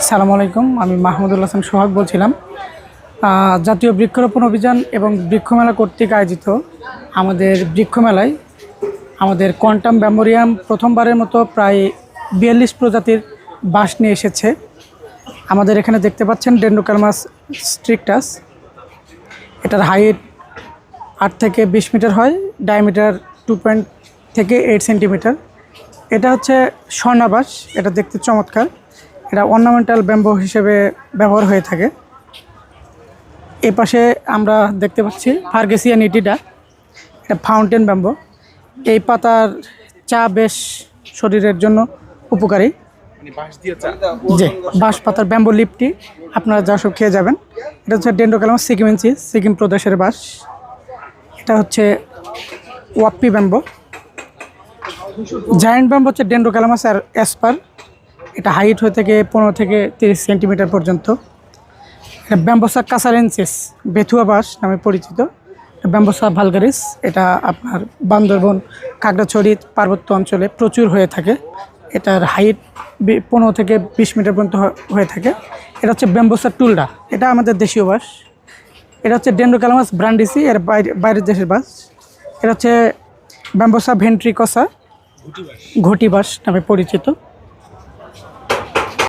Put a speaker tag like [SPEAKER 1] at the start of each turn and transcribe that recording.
[SPEAKER 1] আসসালামু আলাইকুম। আমি মাহমুদুল হাসান সোহাগ বলছিলাম। জাতীয় বৃক্ষরোপণ অভিযান এবং বৃক্ষমেলা কর্তৃক আয়োজিত আমাদের বৃক্ষমেলায় আমাদের কোয়ান্টাম মেমোরিয়াম প্রথমবারের মতো প্রায় ৪২ প্রজাতির বাঁশ নিয়ে এসেছে। আমাদের এখানে দেখতে পাচ্ছেন ডেন্ড্রোক্যালমাস স্ট্রিকটাস। এটার হাইট ৮ থেকে ২০ মিটার হয়, ডায়ামিটার 2 থেকে 8 সেন্টিমিটার। এটা হচ্ছে স্বর্ণাবাঁশ। এটা দেখতে চমৎকার। এটা অর্নামেন্টাল ব্যাম্বো হিসেবে ব্যবহার হয়ে থাকে। এ পাশে আমরা দেখতে পাচ্ছি ফার্গেসিয়া নিটিডা। এটা ফাউন্টেন ব্যাম্বো। এই পাতার চা বেশ শরীরের জন্য উপকারী। যে বাঁশ পাতার ব্যাম্বো লিপটি আপনারা যা সব খেয়ে যাবেন। এটা হচ্ছে ডেন্ড্রোক্যালামাস সিকিমেন্সিস, সিকিম প্রদেশের বাঁশ। এটা হচ্ছে ওয়াপ্পি ব্যাম্বো। জায়ান্ট ব্যাম্বো হচ্ছে ডেন্ড্রোক্যালামাস আর অ্যাসপার। এটা হাইট হয়ে থেকে 15 থেকে 30 সেন্টিমিটার পর্যন্ত। এটা ব্যাম্বোসা কাসারেন্সিস, বেথুয়া বাঁশ নামে পরিচিত। ব্যাম্বোসা ভালগারিস, এটা আপনার বান্দরবন, খাগড়াছড়ি পার্বত্য অঞ্চলে প্রচুর হয়ে থাকে। এটার হাইট 15 থেকে 20 মিটার পর্যন্ত হয়ে থাকে। এটা হচ্ছে ব্যাম্বোসা টুলডা, এটা আমাদের দেশীয় বাঁশ। এটা হচ্ছে ডেন্ড্রোক্যালামাস ব্রান্ডিসি, এর বাইরের দেশের বাঁশ। এটা হচ্ছে ব্যাম্বোসা ভেন্ট্রিকসা, ঘটি বাঁশ নামে পরিচিত।